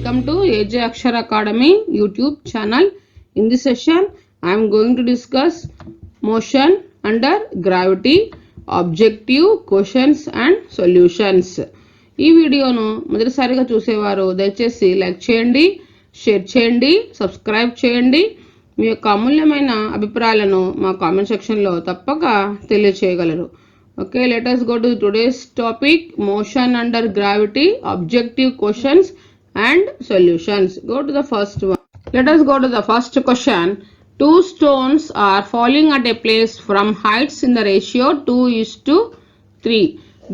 welcome to AJ Akshar Academy YouTube channel. In this session, I am going to discuss motion under gravity, objective questions and solutions. ఈ వీడియోను మొదటిసారిగా చూసేవారు దయచేసి like చేయండి, share చేయండి, subscribe చేయండి. మీ యొక్క అమూల్యమైన అభిప్రాయాలను మా కామెంట్ సెక్షన్లో తప్పక తెలియచేయగలరు. Okay, let us go to today's topic, motion under gravity, objective questions and solutions. Go to the first one. Let us go to the first question. Two stones are falling at a place from heights in the ratio 2:3.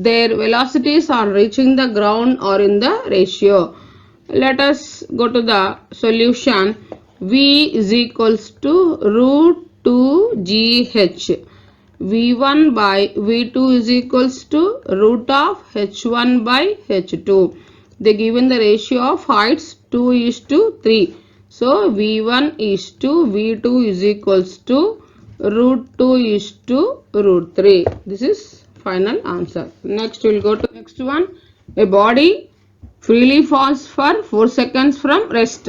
Their velocities are reaching the ground or in the ratio. Let us go to the solution. V is equals to root 2gh. V1 by V2 is equals to root of H1 by H2. They given the ratio of heights 2:3. So V1 is to V2 is equals to root 2 is to root 3. This is final answer. Next we will go to next one. A body freely falls for 4 seconds from rest.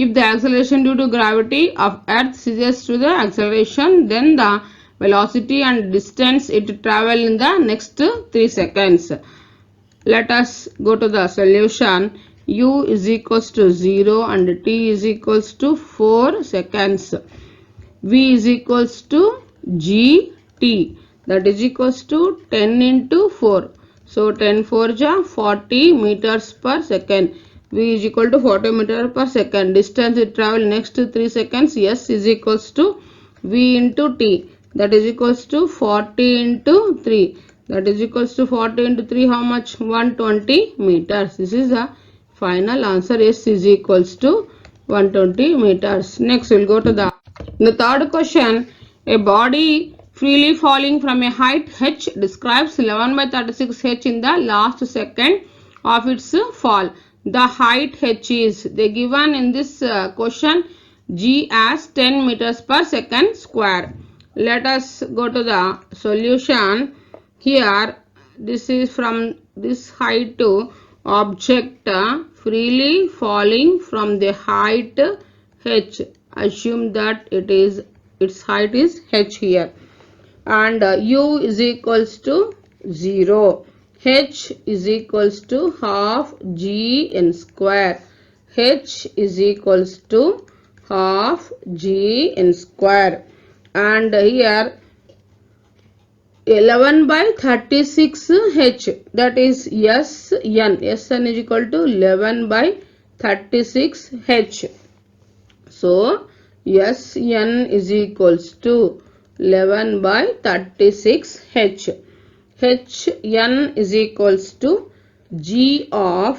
If the acceleration due to gravity of earth ceases to the acceleration, then the velocity and distance it travel in the next 3 seconds. Let us go to the solution. U is equals to 0 and t is equals to 4 seconds. V is equals to gt, that is equals to 10 into 4. So 10 4 ja 40 meters per second. V is equal to 40 meters per second. Distance it travel next 3 seconds. S is equals to V into t, that is equals to 40 into 3, that is equals to 40 into 3 how much? 120 meters. This is the final answer. S is equals to 120 meters. Next we will go to the third question. A body freely falling from a height h describes 11/36 h in the last second of its fall. The height h is, they given in this question g as 10 meters per second square. Let us go to the solution. Here this is from this height to object freely falling from the height h. Assume that its height is h here, and u is equals to 0. H is equals to half g n square. H is equals to half g n square. And here 11/36 h, that is Sn. Sn is equal to 11/36 h. So Sn is equals to 11/36 h. Hn is equals to g of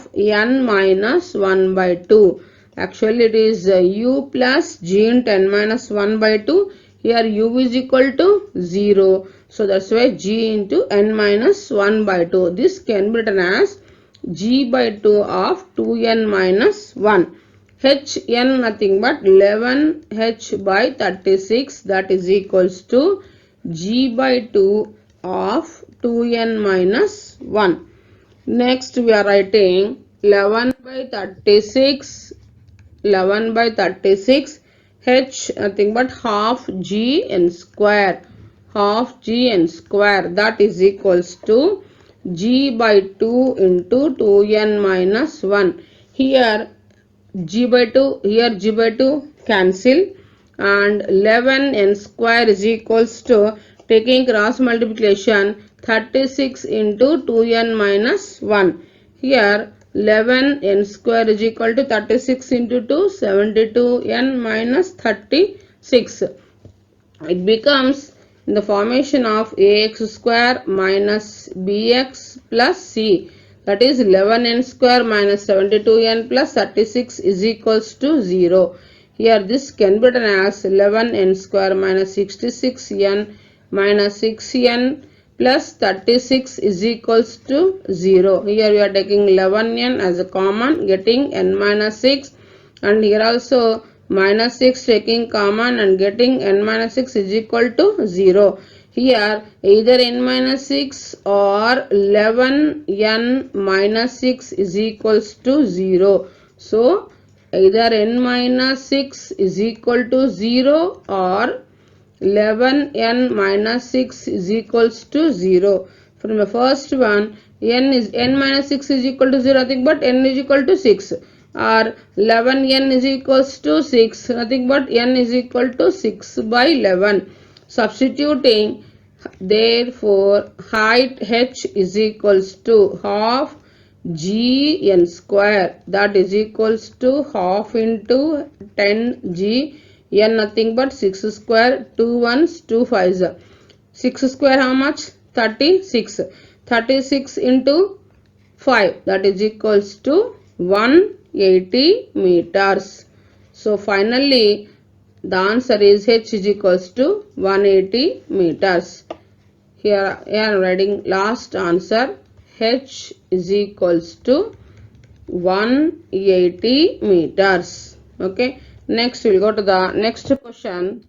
n minus 1/2. Actually it is u plus g into n minus 1/2. Here u is equal to 0. So that's why g into n minus 1/2. This can be written as g by 2 of 2n minus 1. Hn nothing but 11h by 36, that is equals to g by 2 of 2n minus 1. Next we are writing 11/36 h nothing but half g n square, half g n square, that is equals to g by 2 into 2n minus 1. Here g by 2, here g by 2 cancel, and 11n square is equals to, taking cross multiplication, 36 into 2n minus 1. Here 11n square is equal to 36 into 2, 72n minus 36. It becomes in the formation of ax square minus bx plus c, that is 11n square minus 72n plus 36 is equals to 0. Here this can be written as 11n square minus 66n minus 6n plus 36 is equals to 0. Here we are taking 11n as a common, getting n minus 6, and here also minus 6 taking common and getting n minus 6 is equal to 0. Here either n minus 6 or 11n minus 6 is equals to 0. So either n minus 6 is equal to 0 or 11n minus 6 is equals to 0. From the first one, n minus 6 is equal to 0, nothing but n is equal to 6, or 11n is equals to 6, nothing but n is equal to 6 by 11. Substituting, therefore height h is equals to half g n square, that is equals to half into 10 g n, nothing but 6 square, 2 ones, 2 fives. 6 square how much? 36. 36 into 5, that is equals to 180 meters. So finally the answer is h is equals to 180 meters. Here I am writing last answer, h is equals to 180 meters. Okay, next we will go to the next question.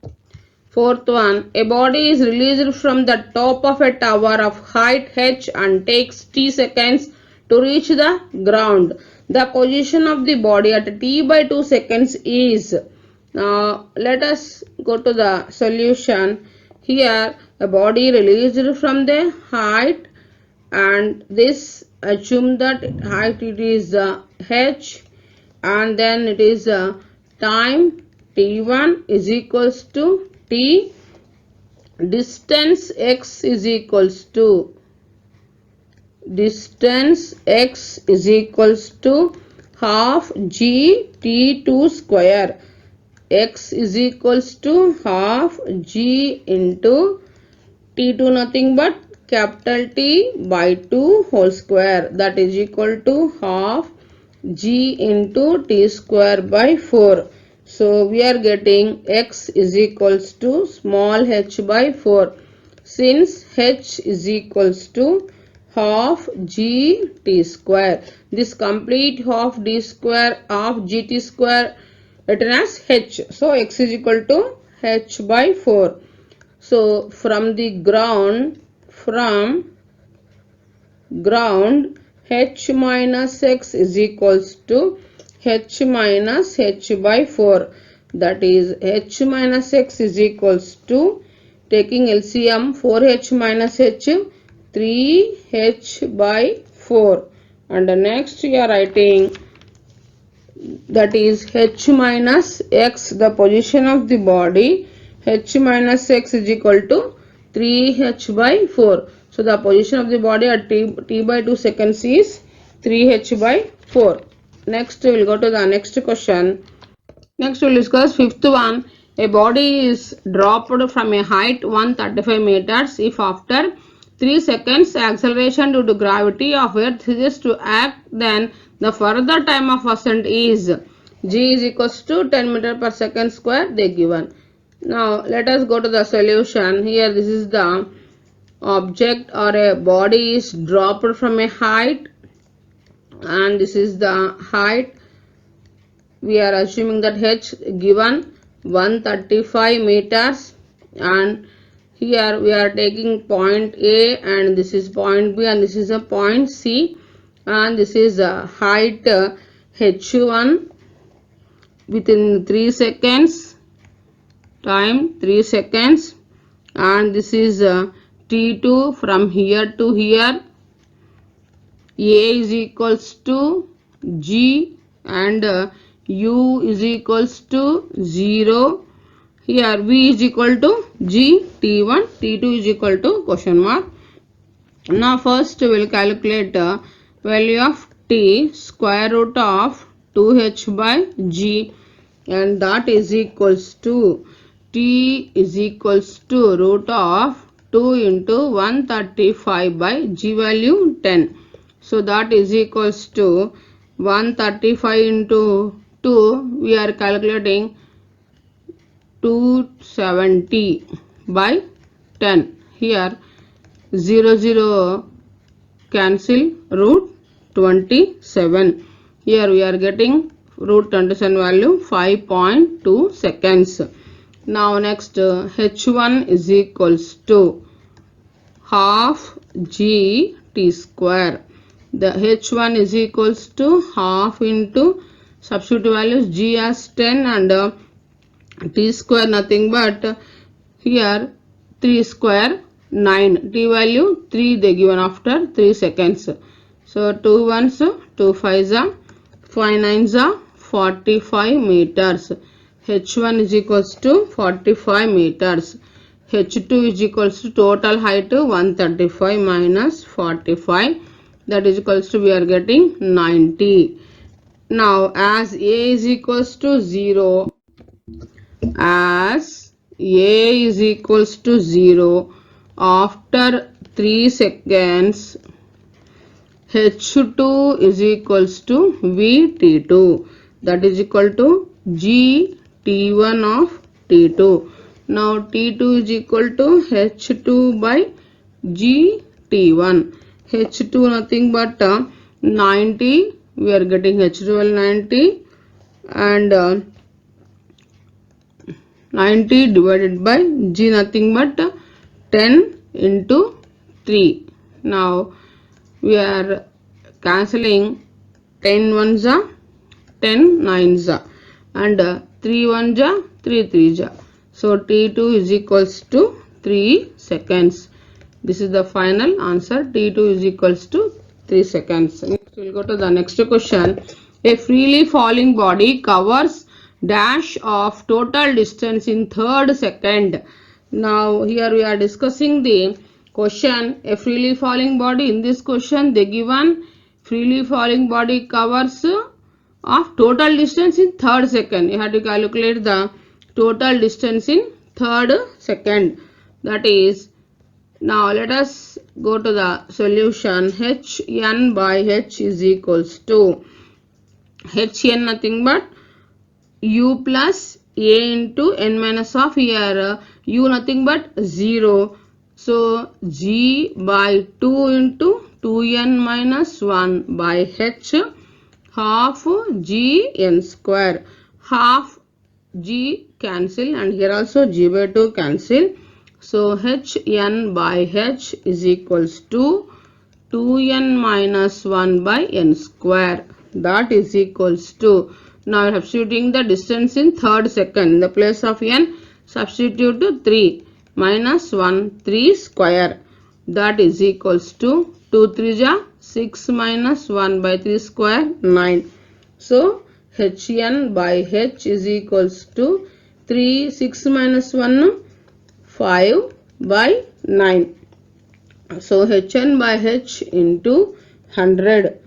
Fourth one, a body is released from the top of a tower of height h and takes t seconds to reach the ground. The position of the body at t by 2 seconds is. Now let us go to the solution. Here a body released from the height, and this assume that height it is h, and then it is time t1 is equals to t, distance x is equals to half g t2 square, x is equals to half g into t2, nothing but capital T by 2 whole square, that is equal to half g into t square by 4. So we are getting x is equals to small h by 4. Since h is equals to half g t square, this complete half d square of gt square written as h. So x is equal to h by 4. So from the ground h minus x is equals to h minus h by 4, that is h minus x is equals to, taking LCM, 4h minus h, 3h by 4, and next we are writing, that is h minus x, the position of the body, h minus x is equal to 3h by 4. So the position of the body at t by 2 seconds is 3h by 4. Next we will go to the next question. Next we will discuss fifth one. A body is dropped from a height 135 meters if after 3 seconds acceleration due to gravity of earth ceases to act, then the further time of ascent is g is equals to 10 meter per second square they given. Now let us go to the solution. Here this is the object or a body is dropped from a height, and this is the height. We are assuming that h given 135 meters, and here we are taking point A, and this is point B, and this is a point C, and this is a height h1 within 3 seconds, time 3 seconds, and this is t2 from here to here. A is equals to g and u is equals to 0. Here v is equal to g, t1, t2 is equal to question mark. Now first we will calculate value of t, square root of 2h by g, and that is equals to t is equals to root of 2 into 135 by g value 10. So that is equals to 135 into 2, we are calculating 270 by 10. Here 0 0 cancel, root 27. Here we are getting root 27 value 5.2 seconds. Now next h1 is equals to half g t square. The h1 is equals to half into substitute values g as 10 and t square nothing but here 3 square 9, t value 3 they given after 3 seconds. So 2 ones 2 fives 5 nines 45 meters. H1 is equals to 45 meters. H2 is equals to total height 135 minus 45, that is equals to we are getting 90. Now as A is equals to 0, as A is equals to 0, after 3 seconds H2 is equals to VT2, that is equal to GT1 of T2. Now T2 is equal to H2 by GT1. H2 nothing but 90, we are getting H2 90 and 90 divided by G nothing but 10 into 3. Now we are cancelling 10 ones 10 nines and 3 ones 3 threes. So T2 is equals to 3 seconds. This is the final answer. T2 is equals to 3 seconds. Next we will go to the next question. A freely falling body covers dash of total distance in third second. Now here we are discussing the question. A freely falling body. In this question they given freely falling body covers of total distance in third second. You have to calculate the total distance in third second. That is, now let us go to the solution. Hn by h is equals to Hn nothing but u plus a into n minus of here u nothing but 0. So g by 2 into 2n minus 1 by h half g n square. Half g cancel and here also g by 2 cancel. So Hn by h is equals to 2n minus 1 by n square, that is equals to, now substituting the distance in third second, in the place of n substitute 3 minus 1 3 square, that is equals to 2 3 6 minus 1 by 3 square 9. So Hn by h is equals to 3 6 minus 1 5 by 9. So Hn by h into 100.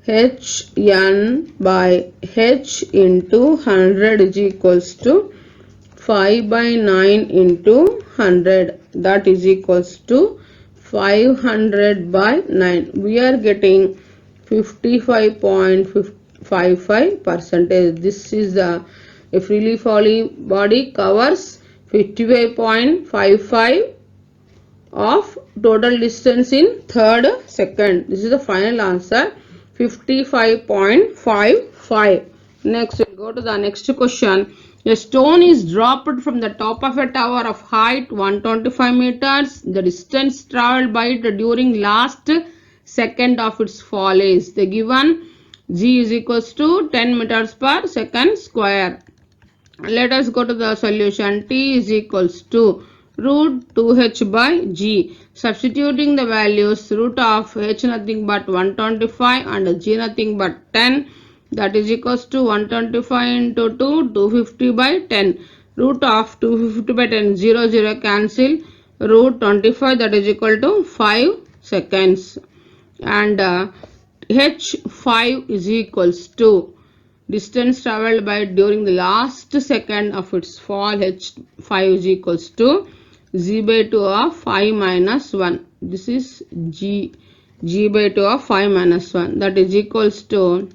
Hn by h into 100 is equals to 5 by 9 into 100, that is equals to 500 by 9. We are getting 55.55%. This is the freely falling body covers 55.55 of total distance in third second. This is the final answer, 55.55. Next we'll go to the next question. A stone is dropped from the top of a tower of height 125 meters. The distance travelled by it during last second of its fall is, the given g is equals to 10 meters per second square. Let us go to the solution. T is equals to root 2h by g. Substituting the values, root of h nothing but 125 and g nothing but 10, that is equals to 125 into 2 250 by 10. Root of 250 by 10 0 0 cancel. Root 25, that is equal to 5 seconds. And h5 is equals to distance travelled by during the last second of its fall, h5 is equals to g by 2 of 5 minus 1. This is g by 2 of 5 minus 1, that is equals to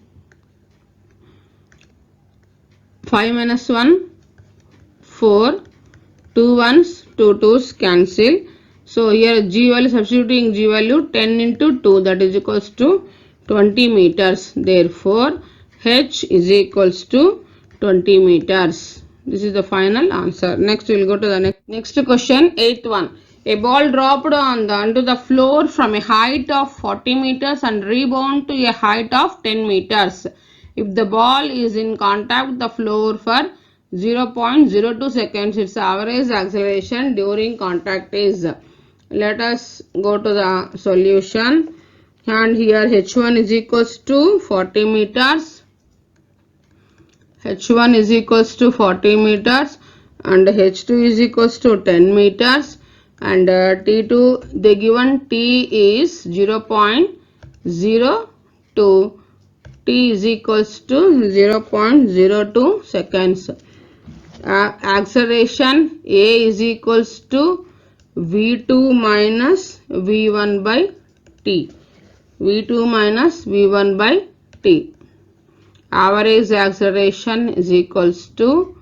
5 minus 1 4, 2 ones 2 2's cancel. So here g value, substituting g value 10 into 2, that is equals to 20 meters. Therefore h is equals to 20 meters. This is the final answer. Next we will go to the next question, 8th one. A ball dropped onto the floor from a height of 40 meters and rebound to a height of 10 meters. If the ball is in contact with the floor for 0.02 seconds, its average acceleration during contact is. Let us go to the solution. And here h1 is equals to 40 meters. h1 is equals to 40 meters and h2 is equals to 10 meters. And T2, the given T is 0.02, T is equals to 0.02 seconds. Acceleration A is equals to V2 minus V1 by T. V2 minus V1 by T. Average acceleration is equals to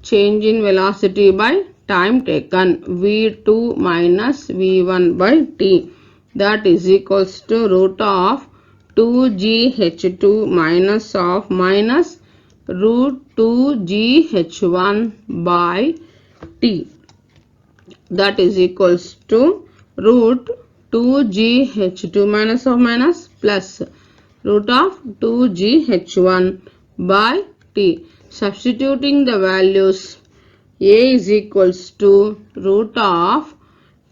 change in velocity by time taken, V2 minus V1 by T, that is equals to root of 2gh2 minus of minus root 2gh1 by T, that is equals to root 2gh2 minus of minus plus root of 2gh1 by T. Substituting the values, A is equals to root of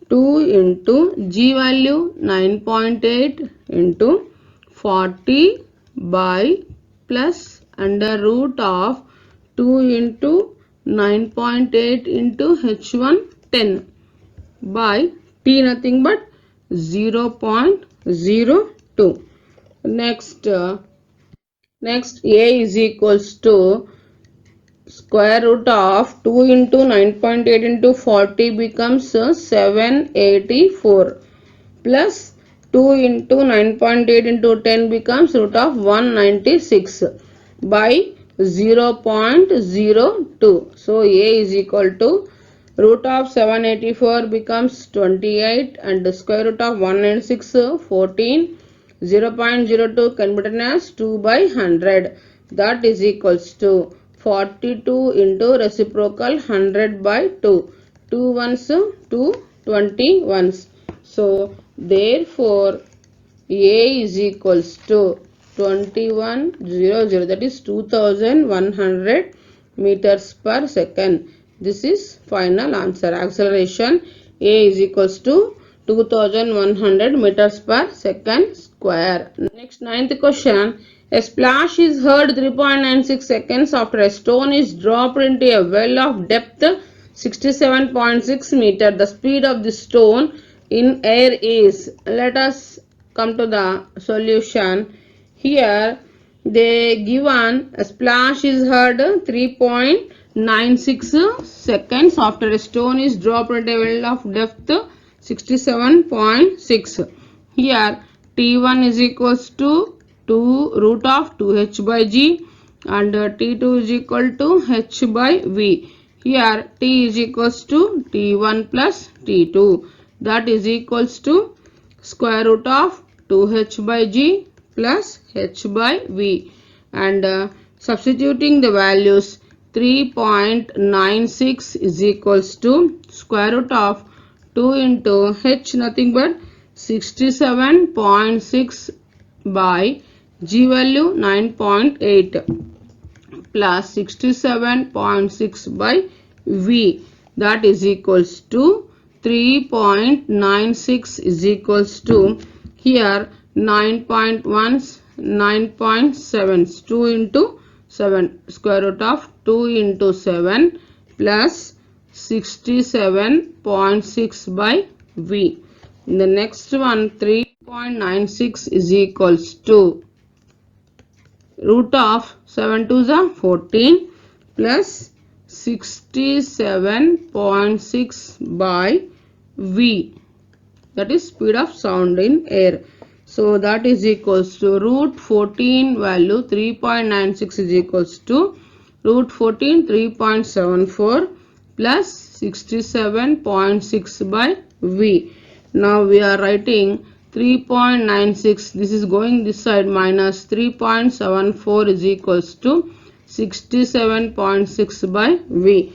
2 into G value 9.8 into 40 by plus under root of 2 into 9.8 into H1 10 by T, nothing but 0.02. Next A is equals to square root of 2 into 9.8 into 40 becomes 784 plus 2 into 9.8 into 10 becomes root of 196 by 0.02. So A is equal to root of 784 becomes 28 and square root of 196 14. 0.02 can be written as 2 by 100, that is equals to 42 into reciprocal 100 by 2. 2 ones 2 20 ones. So therefore A is equals to 2100, that is 2100 meters per second. This is final answer. Acceleration A is equals to 2100 meters per second square. Next, ninth question. A splash is heard 3.96 seconds after a stone is dropped into a well of depth 67.6 meter. The speed of the stone in air is. Let us come to the solution. Here they given a splash is heard 3.96 seconds after a stone is dropped at a well of depth 67.6. Here T1 is equals to 2 root of 2h by g and T2 is equal to h by v. Here T is equals to T1 plus T2, that is equals to square root of 2h by g plus h by v, and substituting the values 3.96 is equals to square root of 2 into h, nothing but 67.6 by g value 9.8 plus 67.6 by v, that is equals to 3.96 is equals to here 9.1 9.7, 2 into 7, square root of 2 into 7 plus 67.6 by v. In the next one, 3.96 is equals to root of 7 to the 14 plus 67.6 by v, that is speed of sound in air. So that is equals to root 14 value 3.96 is equals to root 14 3.74 plus 67.6 by v. Now we are writing 3.96, this is going this side, minus 3.74 is equals to 67.6 by v.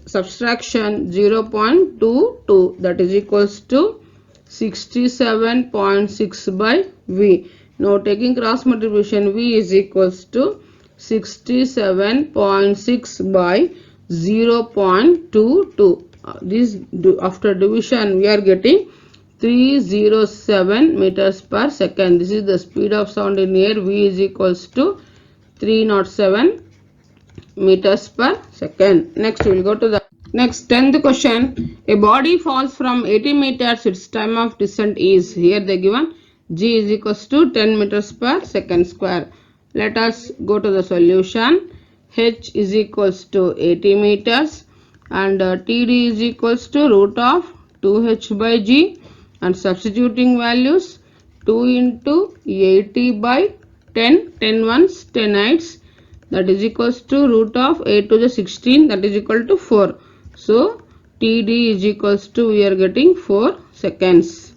subtraction 0.22, that is equals to 67.6 by V. Now taking cross multiplication, V is equals to 67.6 by 0.22. This after division we are getting 307 meters per second. This is the speed of sound in air. V is equals to 307 meters per second. Next we will go to the next 10th question. A body falls from 80 meters. Its time of descent is, here they given g is equals to 10 meters per second square. Let us go to the solution. H is equals to 80 meters and TD is equals to root of 2h by g, and substituting values 2 into 80 by 10, 10 ones, 10 eights, that is equals to root of 8 to the 16, that is equal to 4. So TD is equals to, we are getting 4 seconds.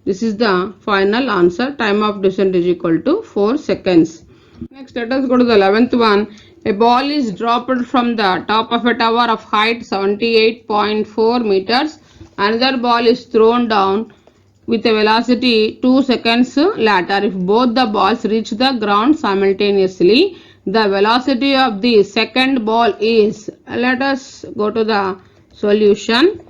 This is the final answer. Time of descent is equal to 4 seconds. Next, let us go to the 11th one. A ball is dropped from the top of a tower of height 78.4 meters. Another ball is thrown down with a velocity 2 seconds later. If both the balls reach the ground simultaneously, the velocity of the second ball is, let us go to the solution.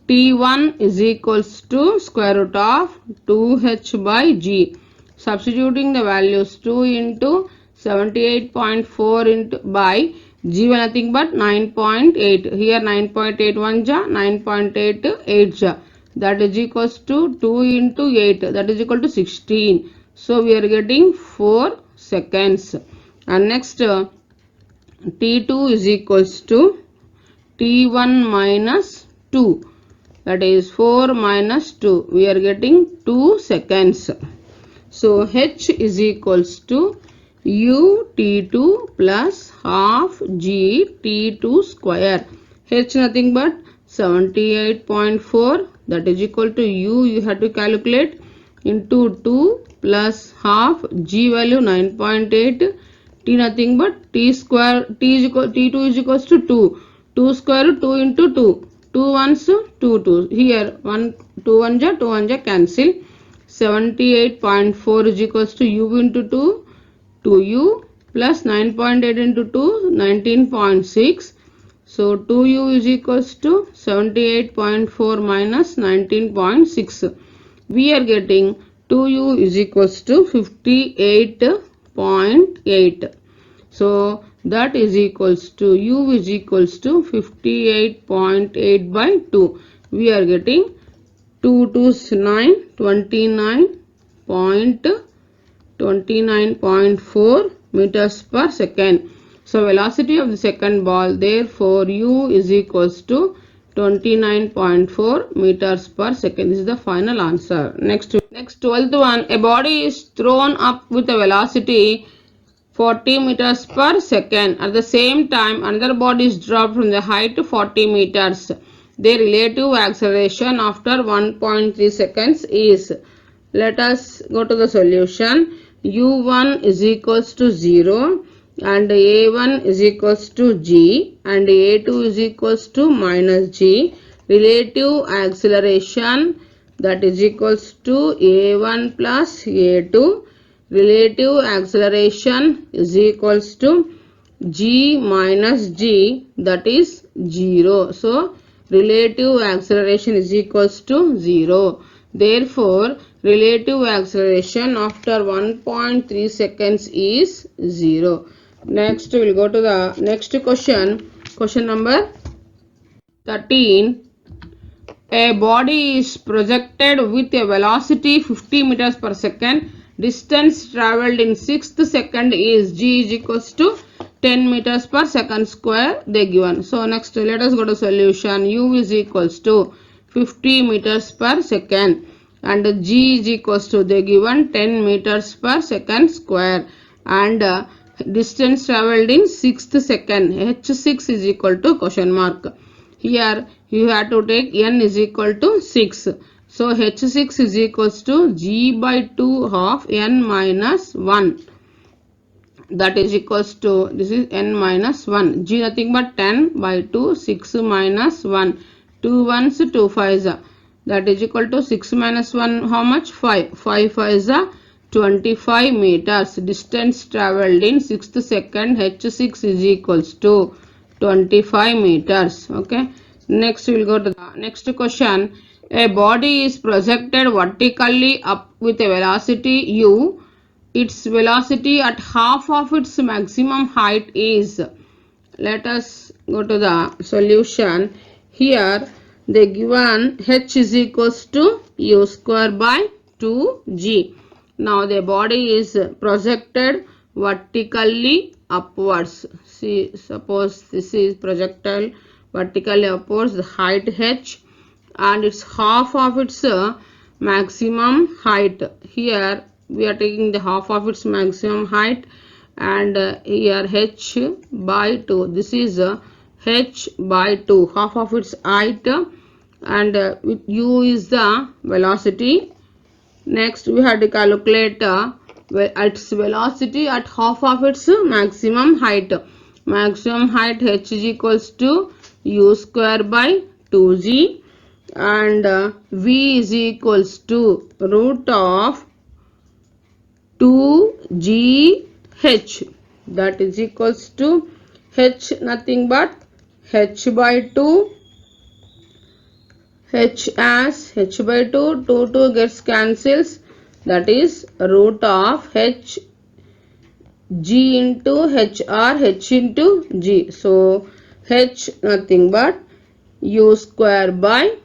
T1 is equals to square root of 2h by g. Substituting the values 2 into 78.4 into by g was nothing but 9.8. Here 9.81 ja, 9.88 ja. That is equals to 2 into 8, that is equal to 16. So we are getting 4 seconds. And next T2 is equals to T1 minus 2, that is 4 minus 2. We are getting 2 seconds. So H is equals to U T2 plus half G T2 square. H nothing but 78.4, that is equal to U, you have to calculate, into 2 plus half G value 9.8, T nothing but T square, T2 is equals to 2. 2 square 2 into 2. 2 ones 2 2. Here 1 2 1 ja, 2 1 ja, cancel. 78.4 is equals to U into 2, 2U plus 9.8 into 2, 19.6. So 2U is equals to 78.4 minus 19.6. We are getting 2U is equals to 58.8. So that is equals to U is equals to 58.8 by 2. We are getting 2 2's 9, 29.4 meters per second. So velocity of the second ball, therefore U is equals to 29.4 meters per second. This is the final answer. Next 12th one. A body is thrown up with a velocity 40 meters per second. At the same time, another body is dropped from the height to 40 meters. Their relative acceleration after 1.3 seconds is, let us go to the solution. U1 is equals to 0 and A1 is equals to G and A2 is equals to minus G. Relative acceleration, that is equals to A1 plus A2. Relative acceleration is equals to G minus G, that is 0. So relative acceleration is equals to 0. Therefore relative acceleration after 1.3 seconds is 0. Next we will go to the next question. Question number 13. A body is projected with a velocity 50 meters per second. Distance travelled in 6th second is g is equals to 10 meters per second square, they given. So next let us go to solution. U is equals to 50 meters per second and g is equals to, they given 10 meters per second square, and distance travelled in 6th second, h6 is equal to question mark. Here you have to take n is equal to 6. So h6 is equals to g by 2 of n minus 1. that is equals to, this is n minus 1. G nothing but 10 by 2, 6 minus 1. 2 ones, 2 fives. That is equal to 6 minus 1, how much? 5. 5 fives, 25 meters. Distance travelled in 6th second, h6 is equals to 25 meters. Okay. Next we will go to the next question. A body is projected vertically up with a velocity u. Its velocity at half of its maximum height is. Let us go to the solution. Here they given h is equals to u square by 2g. Now the body is projected vertically upwards. See, suppose this is projected vertically upwards, the height h, and it's half of its maximum height. Here we are taking the half of its maximum height, and here h by 2. This is h by 2, half of its height, and with u is the velocity. Next we have to calculate its velocity at half of its maximum height. Maximum height h is equals to u square by 2g, and v is equals to root of 2gh, that is equals to h nothing but h by 2, h as h by 2, 2 gets cancels, that is root of h g into h or h into g. So h nothing but u square by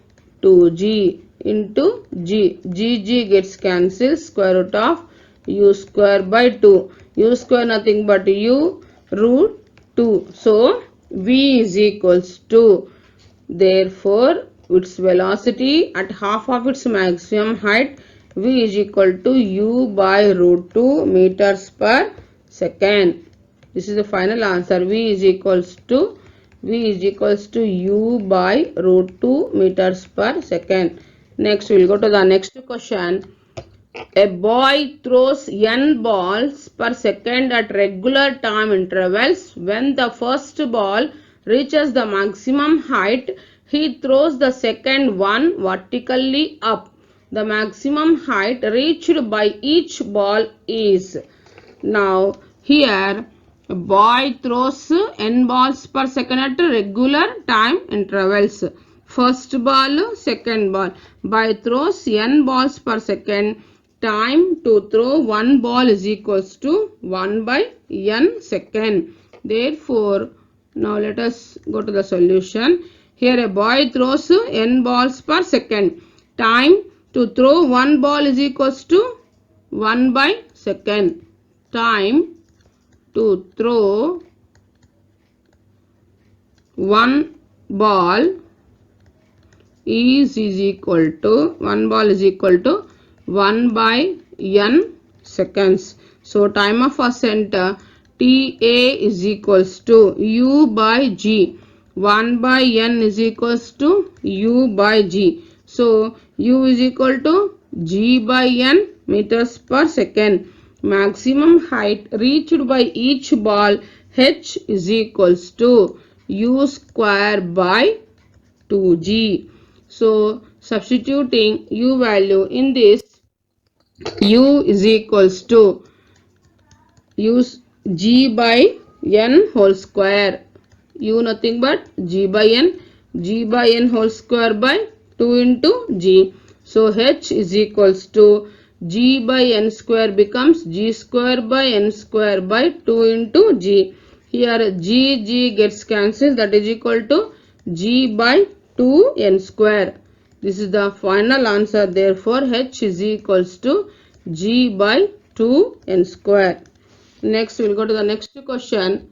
2g into g. G gets cancelled, square root of u square by 2. U square nothing but u root 2. So v is equals to, therefore its velocity at half of its maximum height, v is equal to u by root 2 meters per second. This is the final answer. v is equals to u by root 2 meters per second. Next we will go to the next question. A boy throws n balls per second at regular time intervals. When the first ball reaches the maximum height, he throws the second one vertically up. The maximum height reached by each ball is. Now here a boy throws n balls per second at regular time intervals. First ball, second ball. Boy throws n balls per second. Time to throw one ball is equals to 1 by n second. Therefore, now let us go to the solution. Here a boy throws n balls per second. Time to throw one ball is equals to 1 by second. Time to throw one ball is equal to 1 by n seconds. So time of ascent Ta is equals to u by g. 1 by n is equals to u by g. So u is equal to g by n meters per second. Maximum height reached by each ball h is equals to u square by 2g. So substituting u value in this, u is equals to use g by n whole square. U nothing but g by n whole square by 2 into g. So h is equals to g by n square becomes g square by n square by 2 into g. Here g gets cancelled, that is equal to g by 2 n square. This is the final answer. Therefore h is equals to g by 2 n square. Next we will go to the next question.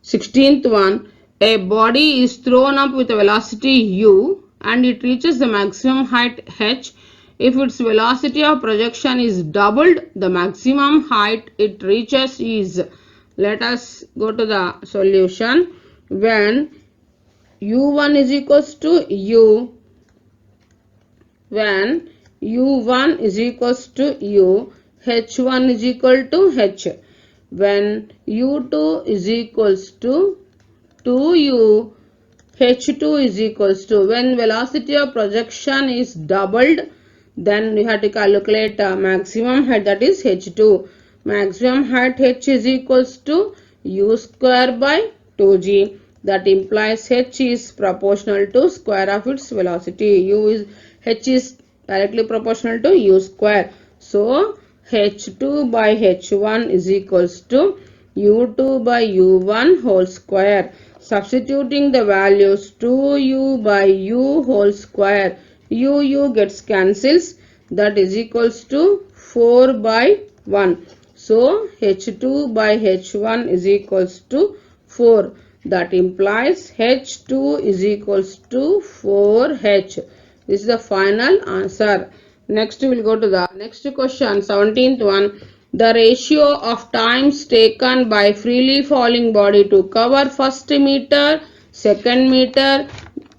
16th one. A body is thrown up with a velocity u and it reaches the maximum height h. If its velocity of projection is doubled, the maximum height it reaches is. Let us go to the solution. When u1 is equals to u, when u1 is equals to u, h1 is equal to h. when u2 is equals to 2u, h2 is equals to, when velocity of projection is doubled, then you have to calculate maximum height, that is h2. Maximum height h is equals to u square by 2g. That implies h is proportional to square of its velocity. H is directly proportional to u square. So h2 by h1 is equals to u2 by u1 whole square. Substituting the values 2u by u whole square, u gets cancels, that is equals to 4 by 1. So h2 by h1 is equals to 4. That implies h2 is equals to 4h. This is the final answer. Next we will go to the next question, 17th one. The ratio of times taken by freely falling body to cover first meter, second meter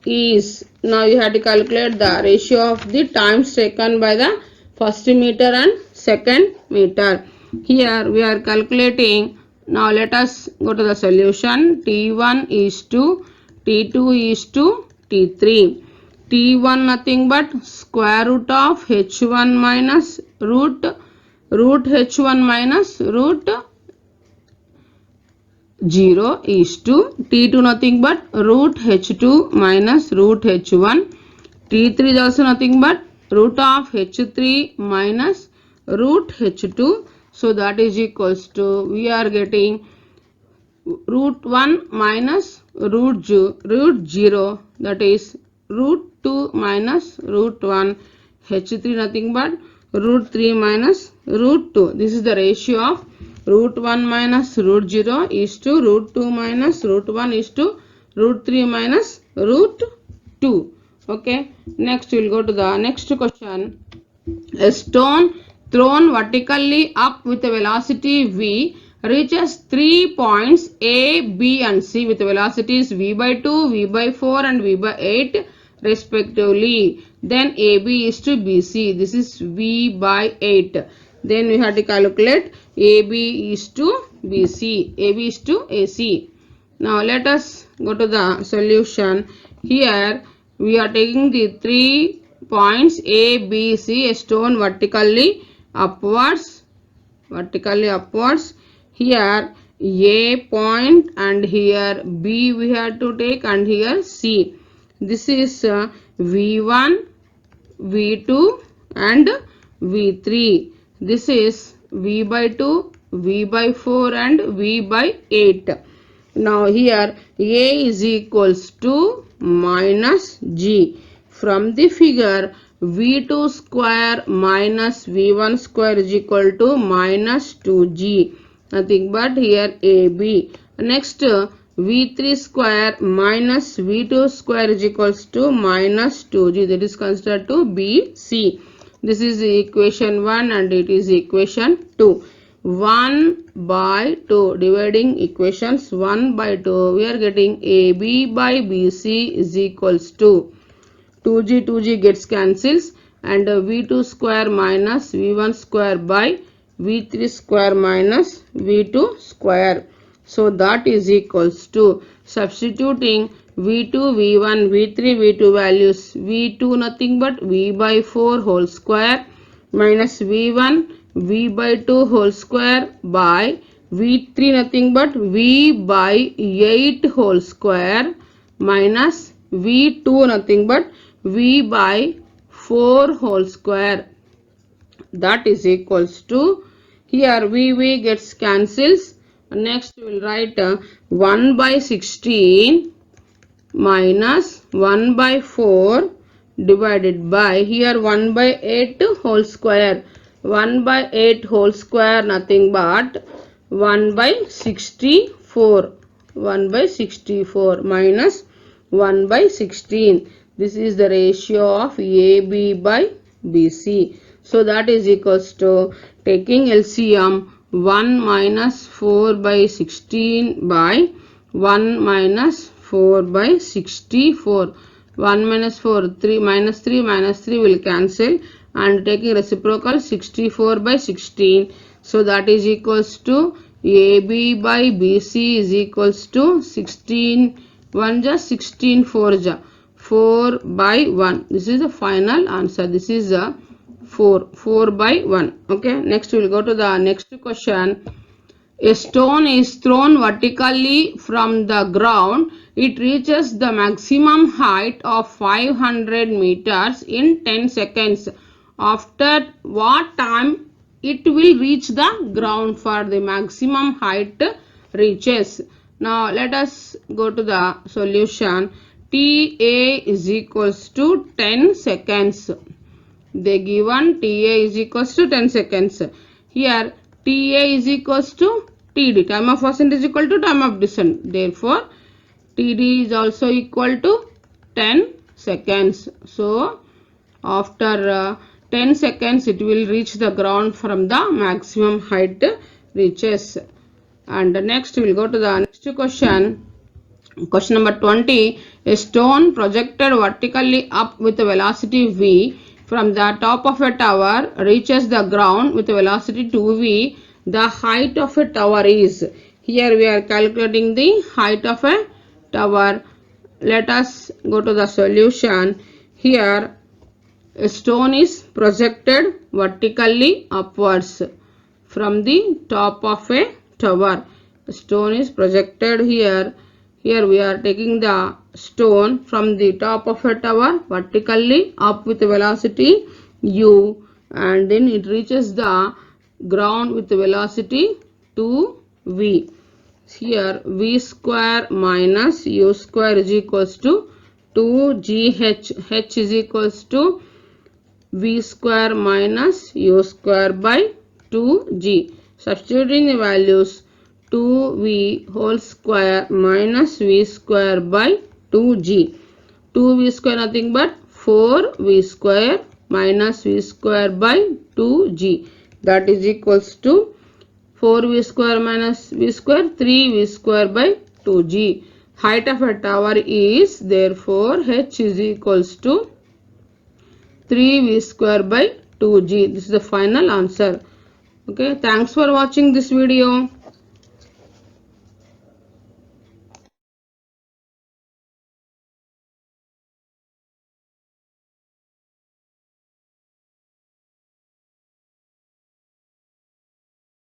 is, now you have to calculate the ratio of the times taken by the first meter and second meter. Here we are calculating. Now let us go to the solution. T1 is to T2 is to T3. T1 nothing but square root of h1 minus root h1 minus root 0 is to T2 nothing but root h2 minus root h1. T3 is also nothing but root of h3 minus root h2. So that is equals to, we are getting root 1 minus root 0, that is root 2 minus root 1, h3 nothing but root 3 minus root 2. This is the ratio of root 1 minus root 0 is to root 2 minus root 1 is to root 3 minus root 2. Okay, next we will go to the next question. A stone thrown vertically up with a velocity v reaches 3 points A, B and C with velocities v by 2, v by 4 and v by 8 respectively. Then AB is to BC. This is v by 8. Then we have to calculate AB is to BC. AB is to AC. Now let us go to the solution. Here we are taking the 3 points A, B, C, a stone vertically upwards. Here A point and here B we have to take and here C. This is V1, V2 and V3. This is V by 2, V by 4 and V by 8. Now here A is equals to minus G. From the figure V2 square minus V1 square is equal to minus 2G. Nothing but here AB. Next V3 square minus V2 square is equals to minus 2G. That is considered to BC. This is equation 1 and it is equation 2. 1 by 2, dividing equations 1 by 2, we are getting AB by BC is equals to 2G gets cancels and V2 square minus V1 square by V3 square minus V2 square. So that is equals to, substituting V2, V1, V3, V2 values, V2 nothing but V by 4 whole square minus V1, V by 2 whole square by V3 nothing but V by 8 whole square minus V2 nothing but V by 4 whole square. That is equals to, here V gets cancels. Next we will write 1 by 16 minus 1 by 4 divided by, here 1 by 8 whole square. 1 by 8 whole square nothing but 1 by 64. 1 by 64 minus 1 by 16. This is the ratio of AB by BC. So that is equals to, taking LCM, 1 minus 4 by 16 by 1 minus 4 by 64. 1 minus 4, 3 minus 3 will cancel and taking reciprocal 64 by 16. So that is equals to AB by BC is equals to 16 1 ja 16 4 ja 4 by 1. This is the final answer. This is a 4 by 1. Okay, next we will go to the next question. A stone is thrown vertically from the ground. It reaches the maximum height of 500 meters in 10 seconds. After what time it will reach the ground for the maximum height reaches? Now let us go to the solution. TA is equals to 10 seconds. They given TA is equals to 10 seconds. Here TA is equals to TD. Time of ascent is equal to time of descent. Therefore, TD is also equal to 10 seconds. So, after 10 seconds, it will reach the ground from the maximum height reaches. And next, we will go to the next question. Question number 20. A stone projected vertically up with a velocity v from the top of a tower reaches the ground with a velocity 2v. The height of a tower is. Here we are calculating the height of a tower. Let us go to the solution. Here a stone is projected vertically upwards from the top of a tower. A stone is projected here. Here we are taking the stone from the top of a tower vertically up with velocity u, and then it reaches the ground with velocity 2v. Here v square minus u square is equals to 2gh. H is equals to v square minus u square by 2g. Substituting the values, 2v whole square minus v square by 2g. 2v square nothing but 4v square minus v square by 2g. That is equals to 4v square minus v square 3v square by 2g. Height of a tower is, therefore h is equals to 3v square by 2g. This is the final answer. Okay, thanks for watching this video.